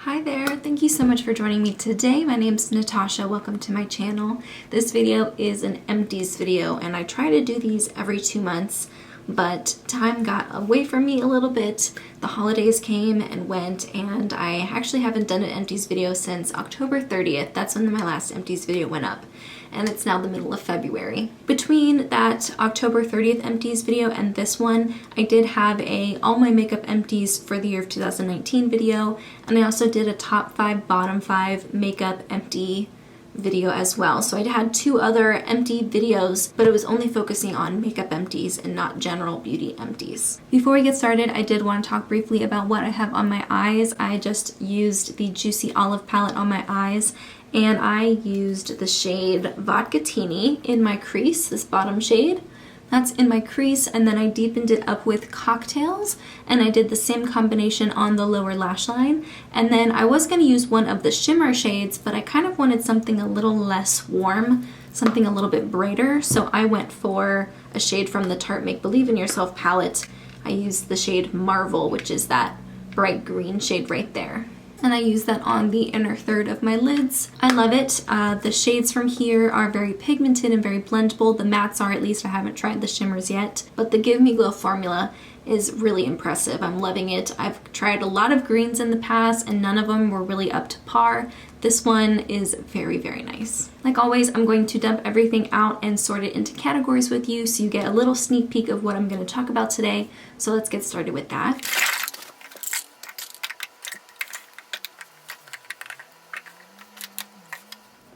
Hi there, thank you so much for joining me today. My name's Natasha, welcome to my channel. This video is an empties video and I try to do these every 2 months, but time got away from me a little bit. The holidays came and went and I actually haven't done an empties video since October 30th. That's when my last empties video went up. And it's now the middle of February. Between that October 30th empties video and this one, I did have a all my makeup empties for the year of 2019 video, and I also did a top 5, bottom 5 makeup empty video as well. So I had 2 other empty videos, but it was only focusing on makeup empties and not general beauty empties. Before we get started, I did want to talk briefly about what I have on my eyes. I just used the Juicy Olive palette on my eyes, and I used the shade Vodka-Tini in my crease, this bottom shade. That's in my crease, and then I deepened it up with Cocktails, and I did the same combination on the lower lash line. And then I was going to use one of the shimmer shades, but I kind of wanted something a little less warm, something a little bit brighter, so I went for a shade from the Tarte Make Believe in Yourself palette. I used the shade Marvel, which is that bright green shade right there. And I use that on the inner third of my lids. I love it. The shades from here are very pigmented and very blendable. The mattes are, at least. I haven't tried the shimmers yet, but the Give Me Glow formula is really impressive. I'm loving it. I've tried a lot of greens in the past and none of them were really up to par. This one is very, very nice. Like always, I'm going to dump everything out and sort it into categories with you so you get a little sneak peek of what I'm going to talk about today. So let's get started with that.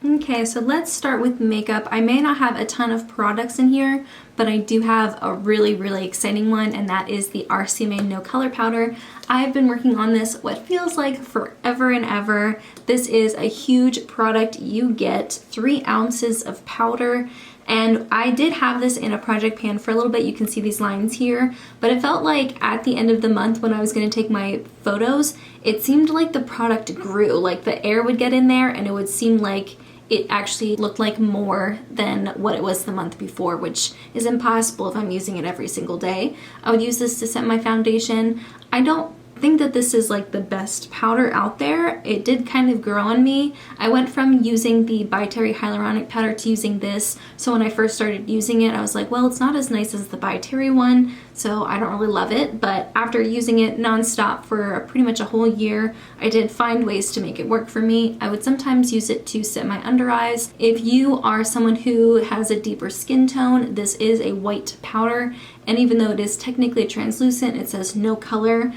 Okay, so let's start with makeup. I may not have a ton of products in here, but I do have a really, really exciting one, and that is the RCMA No Color Powder. I've been working on this what feels like forever and ever. This is a huge product. You get 3 ounces of powder, and I did have this in a project pan for a little bit. You can see these lines here, but it felt like at the end of the month when I was going to take my photos, it seemed like the product grew. Like the air would get in there and it would seem like it actually looked like more than what it was the month before, which is impossible if I'm using it every single day. I would use this to set my foundation. I don't think that this is like the best powder out there. It did kind of grow on me. I went from using the By Terry hyaluronic powder to using this. So when I first started using it, I was like, well, it's not as nice as the By Terry one, so I don't really love it. But after using it nonstop for pretty much a whole year, I did find ways to make it work for me. I would sometimes use it to set my under eyes. If you are someone who has a deeper skin tone, this is a white powder, and even though it is technically translucent, it says no color.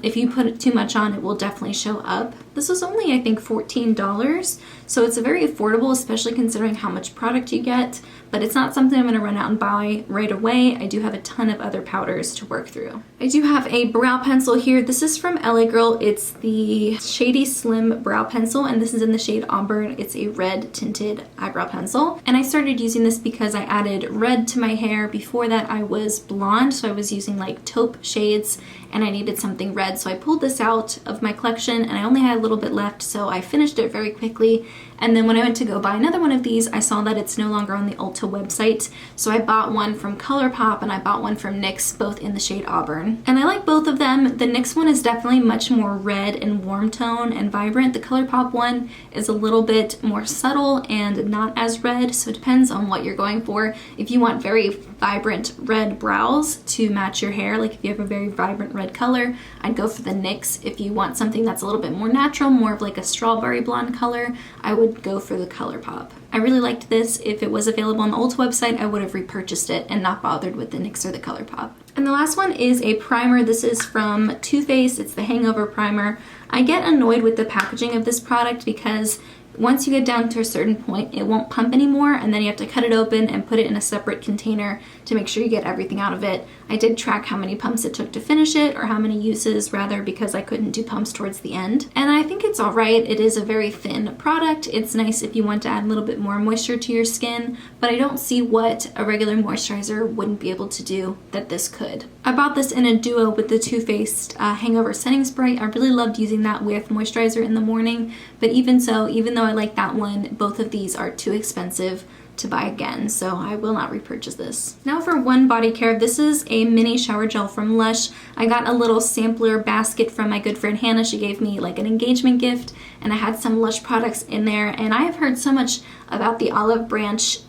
If you put too much on, it will definitely show up. This was only, I think, $14, so it's a very affordable, especially considering how much product you get, but it's not something I'm going to run out and buy right away. I do have a ton of other powders to work through. I do have a brow pencil here. This is from LA Girl. It's the Shady Slim Brow Pencil, and this is in the shade Auburn. It's a red tinted eyebrow pencil, and I started using this because I added red to my hair. Before that, I was blonde, so I was using like taupe shades, and I needed something red, so I pulled this out of my collection, and I only had a little bit left, so I finished it very quickly. And then when I went to go buy another one of these, I saw that it's no longer on the Ulta website, so I bought one from ColourPop and I bought one from NYX, both in the shade Auburn. And I like both of them. The NYX one is definitely much more red and warm tone and vibrant. The ColourPop one is a little bit more subtle and not as red, so it depends on what you're going for. If you want very vibrant red brows to match your hair, like if you have a very vibrant red color, I'd go for the NYX. If you want something that's a little bit more natural, more of like a strawberry blonde color, I would go for the ColourPop. I really liked this. If it was available on the Ulta website, I would have repurchased it and not bothered with the NYX or the ColourPop. And the last one is a primer. This is from Too Faced. It's the Hangover Primer. I get annoyed with the packaging of this product because once you get down to a certain point, it won't pump anymore, and then you have to cut it open and put it in a separate container to make sure you get everything out of it. I did track how many pumps it took to finish it, or how many uses rather, because I couldn't do pumps towards the end. And I think it's alright. It is a very thin product. It's nice if you want to add a little bit more moisture to your skin, but I don't see what a regular moisturizer wouldn't be able to do that this could. I bought this in a duo with the Too Faced Hangover Setting Spray. I really loved using that with moisturizer in the morning, but even so, even though I like that one, both of these are too expensive. to buy again, so I will not repurchase this. Now for one body care, this is a mini shower gel from Lush. I got a little sampler basket from my good friend Hannah. She gave me like an engagement gift, and I had some Lush products in there, and I have heard so much about the olive branch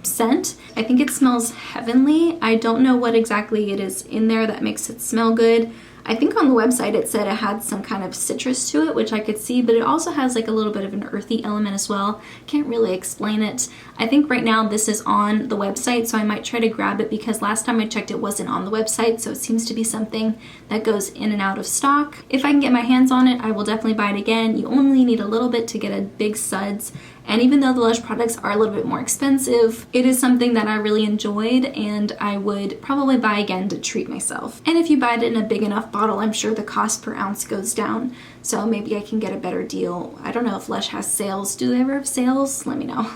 scent. I think it smells heavenly. I don't know what exactly it is in there that makes it smell good. I think on the website it said it had some kind of citrus to it, which I could see, but it also has like a little bit of an earthy element as well. Can't really explain it. I think right now this is on the website, so I might try to grab it because last time I checked it wasn't on the website, so it seems to be something that goes in and out of stock. If I can get my hands on it, I will definitely buy it again. You only need a little bit to get a big suds. And even though the Lush products are a little bit more expensive, it is something that I really enjoyed and I would probably buy again to treat myself. And if you buy it in a big enough bottle, I'm sure the cost per ounce goes down. So maybe I can get a better deal. I don't know if Lush has sales. Do they ever have sales? Let me know.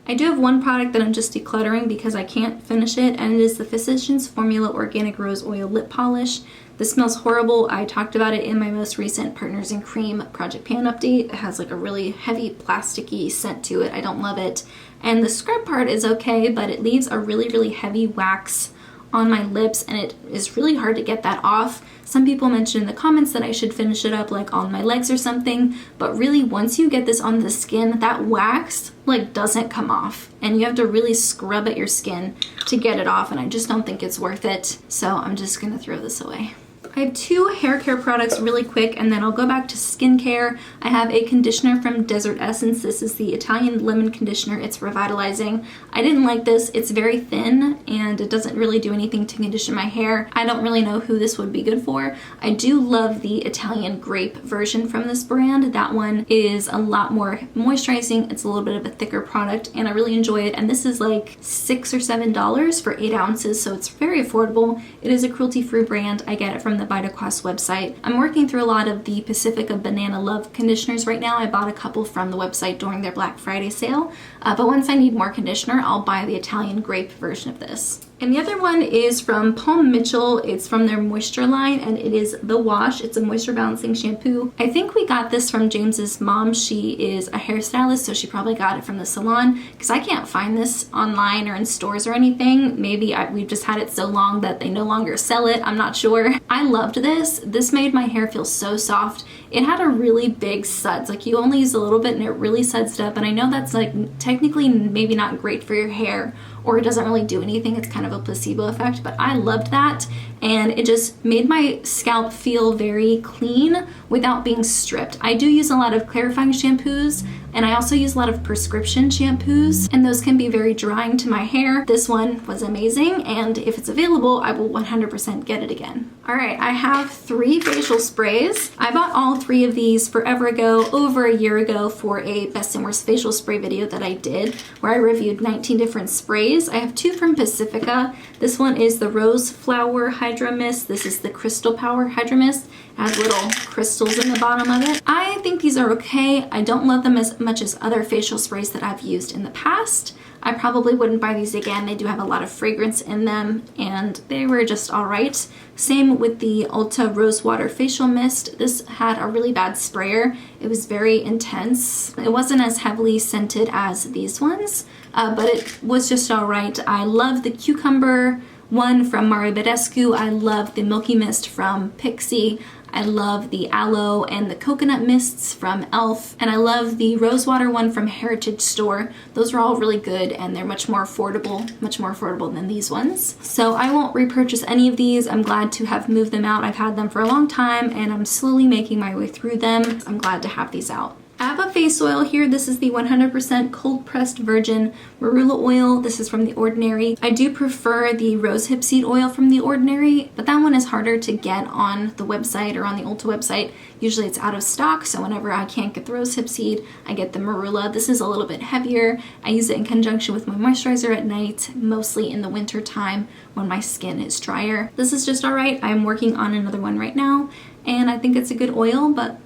I do have one product that I'm just decluttering because I can't finish it, and it is the Physicians Formula Organic Rose Oil Lip Polish. This smells horrible. I talked about it in my most recent Partners in Cream Project Pan update. It has like a really heavy plasticky scent to it. I don't love it. And the scrub part is okay, but it leaves a really, really heavy wax on my lips, and it is really hard to get that off. Some people mentioned in the comments that I should finish it up like on my legs or something, but really once you get this on the skin, that wax like doesn't come off, and you have to really scrub at your skin to get it off, and I just don't think it's worth it. So I'm just gonna throw this away. I have two hair care products really quick, and then I'll go back to skincare. I have a conditioner from Desert Essence. This is the Italian lemon conditioner. It's revitalizing. I didn't like this. It's very thin and it doesn't really do anything to condition my hair. I don't really know who this would be good for. I do love the Italian grape version from this brand. That one is a lot more moisturizing. It's a little bit of a thicker product and I really enjoy it. And this is like $6 or $7 for 8 ounces, so it's very affordable. It is a cruelty-free brand. I get it from the Vitaquest website. I'm working through a lot of the Pacifica Banana Love conditioners right now. I bought a couple from the website during their Black Friday sale, but once I need more conditioner, I'll buy the Italian grape version of this. And the other one is from Paul Mitchell. It's from their moisture line, and it is The Wash. It's a moisture balancing shampoo. I think we got this from James's mom. She is a hairstylist, so she probably got it from the salon, because I can't find this online or in stores or anything. Maybe we've just had it so long that they no longer sell it. I'm not sure. I loved this. This made my hair feel so soft. It had a really big suds. Like, you only use a little bit and it really sudsed up, and I know that's like technically maybe not great for your hair, or it doesn't really do anything. It's kind of a placebo effect, but I loved that, and it just made my scalp feel very clean without being stripped. I do use a lot of clarifying shampoos, and I also use a lot of prescription shampoos, and those can be very drying to my hair. This one was amazing, and if it's available, I will 100% get it again. All right, I have 3 facial sprays. I bought all 3 of these forever ago, over a year ago, for a best and worst facial spray video that I did, where I reviewed 19 different sprays. I have 2 from Pacifica. This one is the Rose Flower Hydra Mist. This is the Crystal Power Hydra Mist. It has little crystals in the bottom of it. I think these are okay. I don't love them as much as other facial sprays that I've used in the past. I probably wouldn't buy these again. They do have a lot of fragrance in them, and they were just all right. Same with the Ulta Rose Water Facial Mist. This had a really bad sprayer. It was very intense. It wasn't as heavily scented as these ones, but it was just all right. I love the cucumber one from Mario Badescu. I love the Milky Mist from Pixie. I love the aloe and the coconut mists from e.l.f. And I love the rosewater one from Heritage Store. Those are all really good, and they're much more affordable than these ones. So I won't repurchase any of these. I'm glad to have moved them out. I've had them for a long time and I'm slowly making my way through them. I'm glad to have these out. I have a face oil here. This is the 100% cold pressed virgin marula oil. This is from The Ordinary. I do prefer the rosehip seed oil from The Ordinary, but that one is harder to get on the website or on the Ulta website. Usually it's out of stock, so whenever I can't get the rosehip seed, I get the marula. This is a little bit heavier. I use it in conjunction with my moisturizer at night, mostly in the winter time when my skin is drier. This is just all right. I'm working on another one right now, and I think it's a good oil, but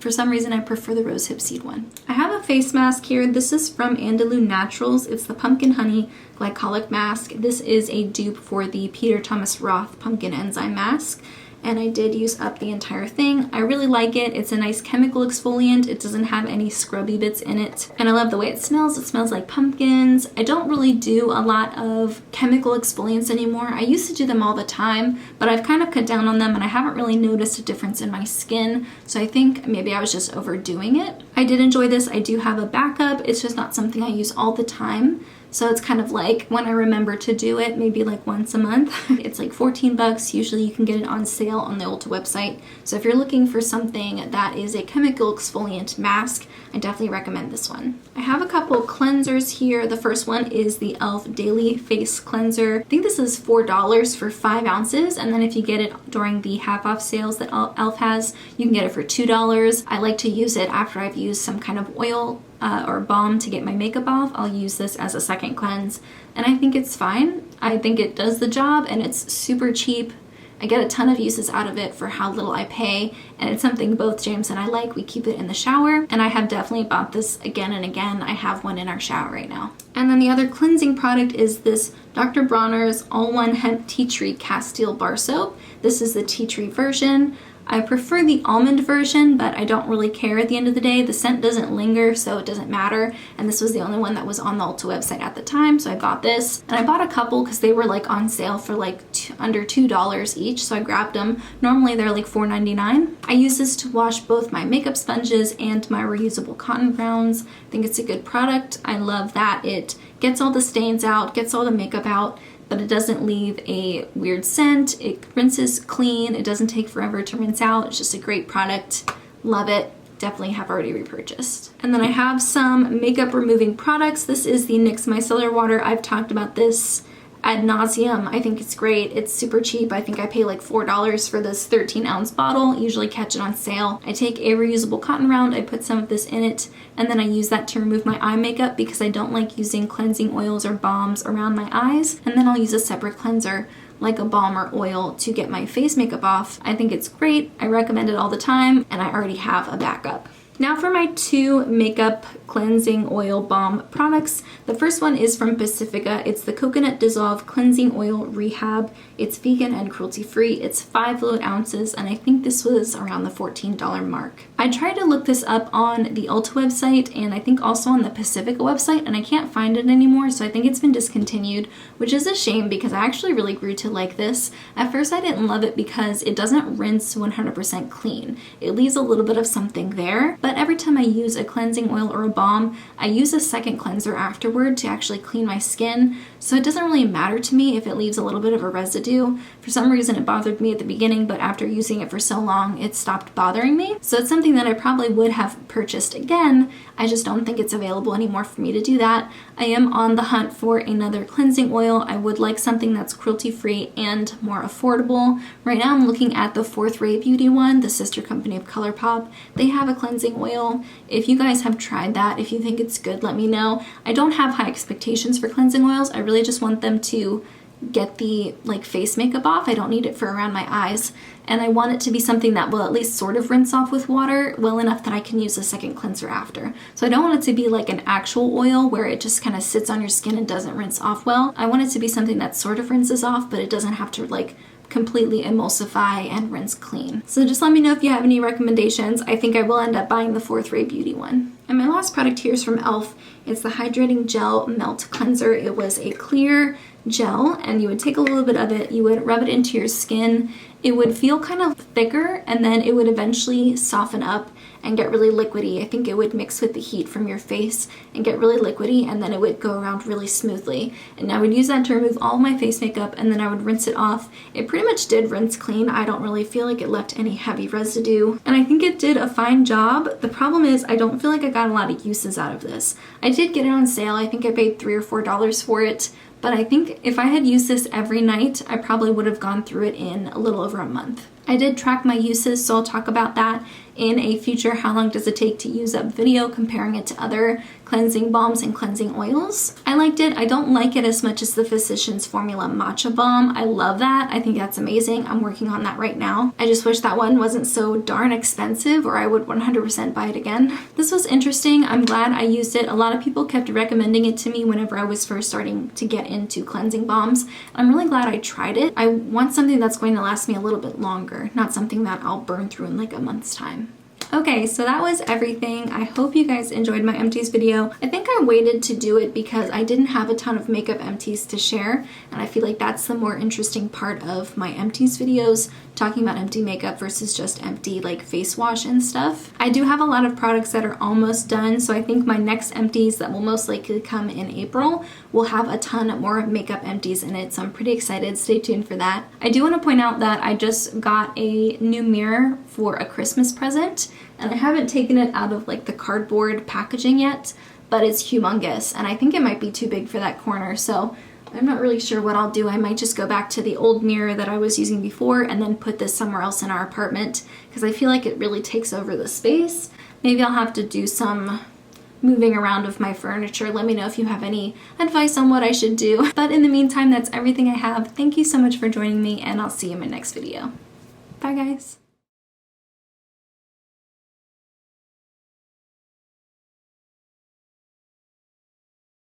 for some reason I prefer the rosehip seed one. I have a face mask here. This is from Andalou Naturals. It's the Pumpkin Honey Glycolic Mask. This is a dupe for the Peter Thomas Roth Pumpkin Enzyme Mask. and I did use up the entire thing. I really like it. It's a nice chemical exfoliant. It doesn't have any scrubby bits in it, and I love the way it smells. It smells like pumpkins. I don't really do a lot of chemical exfoliants anymore. I used to do them all the time, but I've kind of cut down on them and I haven't really noticed a difference in my skin, so I think maybe I was just overdoing it. I did enjoy this. I do have a backup. It's just not something I use all the time. So it's kind of like when I remember to do it, maybe like once a month. It's like 14 bucks. Usually you can get it on sale on the Ulta website. So if you're looking for something that is a chemical exfoliant mask, I definitely recommend this one. I have a couple cleansers here. The first one is the e.l.f. Daily Face Cleanser. I think this is $4 for 5 ounces. And then if you get it during the half off sales that e.l.f. has, you can get it for $2. I like to use it after I've used some kind of oil or balm to get my makeup off. I'll use this as a second cleanse, and I think it's fine. I think it does the job, and it's super cheap. I get a ton of uses out of it for how little I pay, and it's something both James and I like. We keep it in the shower, and I have definitely bought this again and again. I have one in our shower right now. And then the other cleansing product is this Dr. Bronner's All-One Hemp Tea Tree Castile Bar Soap. This is the tea tree version. I prefer the almond version, but I don't really care at the end of the day. The scent doesn't linger, so it doesn't matter. And this was the only one that was on the Ulta website at the time, so I bought this. And I bought a couple because they were like on sale for like under $2 each, so I grabbed them. Normally they're like $4.99. I use this to wash both my makeup sponges and my reusable cotton grounds. I think it's a good product. I love that it gets all the stains out, gets all the makeup out, but it doesn't leave a weird scent. It rinses clean. It doesn't take forever to rinse out. It's just a great product. Love it. Definitely have already repurchased. And then I have some makeup removing products. This is the NYX Micellar Water. I've talked about this ad nauseum. I think it's great. It's super cheap. I think I pay like $4 for this 13-ounce bottle. Usually catch it on sale. I take a reusable cotton round, I put some of this in it, and then I use that to remove my eye makeup because I don't like using cleansing oils or balms around my eyes. And then I'll use a separate cleanser like a balm or oil to get my face makeup off. I think it's great. I recommend it all the time, and I already have a backup. Now for my 2 makeup cleansing oil balm products. The first one is from Pacifica. It's the Coconut Dissolve Cleansing Oil Rehab. It's vegan and cruelty-free. It's 5 fluid ounces, and I think this was around the $14 mark. I tried to look this up on the Ulta website, and I think also on the Pacifica website, and I can't find it anymore, so I think it's been discontinued, which is a shame because I actually really grew to like this. At first I didn't love it because it doesn't rinse 100% clean. It leaves a little bit of something there, but every time I use a cleansing oil or a balm, I use a second cleanser afterward to actually clean my skin, so it doesn't really matter to me if it leaves a little bit of a residue. For some reason it bothered me at the beginning, but after using it for so long, it stopped bothering me. So it's something that I probably would have purchased again. I just don't think it's available anymore for me to do that. I am on the hunt for another cleansing oil. I would like something that's cruelty-free and more affordable. Right now I'm looking at the Fourth Ray Beauty one, the sister company of ColourPop. They have a cleansing oil. If you guys have tried that, if you think it's good, let me know. I don't have high expectations for cleansing oils. I really just want them to get the like face makeup off. I don't need it for around my eyes, and I want it to be something that will at least sort of rinse off with water well enough that I can use a second cleanser after. So I don't want it to be like an actual oil where it just kind of sits on your skin and doesn't rinse off well. I want it to be something that sort of rinses off, but it doesn't have to like completely emulsify and rinse clean. So just let me know if you have any recommendations. I think I will end up buying the Fourth Ray Beauty one. And my last product here is from e.l.f. It's the Hydrating Gel Melt Cleanser. It was a clear gel, and you would take a little bit of it, you would rub it into your skin. It would feel kind of thicker, and then it would eventually soften up and get really liquidy. I think it would mix with the heat from your face and get really liquidy, and then it would go around really smoothly. And I would use that to remove all of my face makeup, and then I would rinse it off. It pretty much did rinse clean. I don't really feel like it left any heavy residue, and I think it did a fine job. The problem is I don't feel like I got a lot of uses out of this. I did get it on sale. I think I paid $3 or $4 for it, but I think if I had used this every night, I probably would have gone through it in a little over a month. I did track my uses, so I'll talk about that in a future how long does it take to use up video, comparing it to other cleansing balms and cleansing oils. I liked it. I don't like it as much as the Physicians Formula Matcha Balm. I love that. I think that's amazing. I'm working on that right now. I just wish that one wasn't so darn expensive, or I would 100% buy it again. This was interesting. I'm glad I used it. A lot of people kept recommending it to me whenever I was first starting to get into cleansing balms. I'm really glad I tried it. I want something that's going to last me a little bit longer, not something that I'll burn through in like a month's time. Okay, so that was everything. I hope you guys enjoyed my empties video. I think I waited to do it because I didn't have a ton of makeup empties to share, and I feel like that's the more interesting part of my empties videos, talking about empty makeup versus just empty like face wash and stuff. I do have a lot of products that are almost done, so I think my next empties that will most likely come in April will have a ton more makeup empties in it, so I'm pretty excited. Stay tuned for that. I do want to point out that I just got a new mirror for a Christmas present, and I haven't taken it out of like the cardboard packaging yet, but it's humongous, and I think it might be too big for that corner, so I'm not really sure what I'll do. I might just go back to the old mirror that I was using before and then put this somewhere else in our apartment because I feel like it really takes over the space. Maybe I'll have to do some moving around of my furniture. Let me know if you have any advice on what I should do. But in the meantime, that's everything I have. Thank you so much for joining me, and I'll see you in my next video. Bye guys.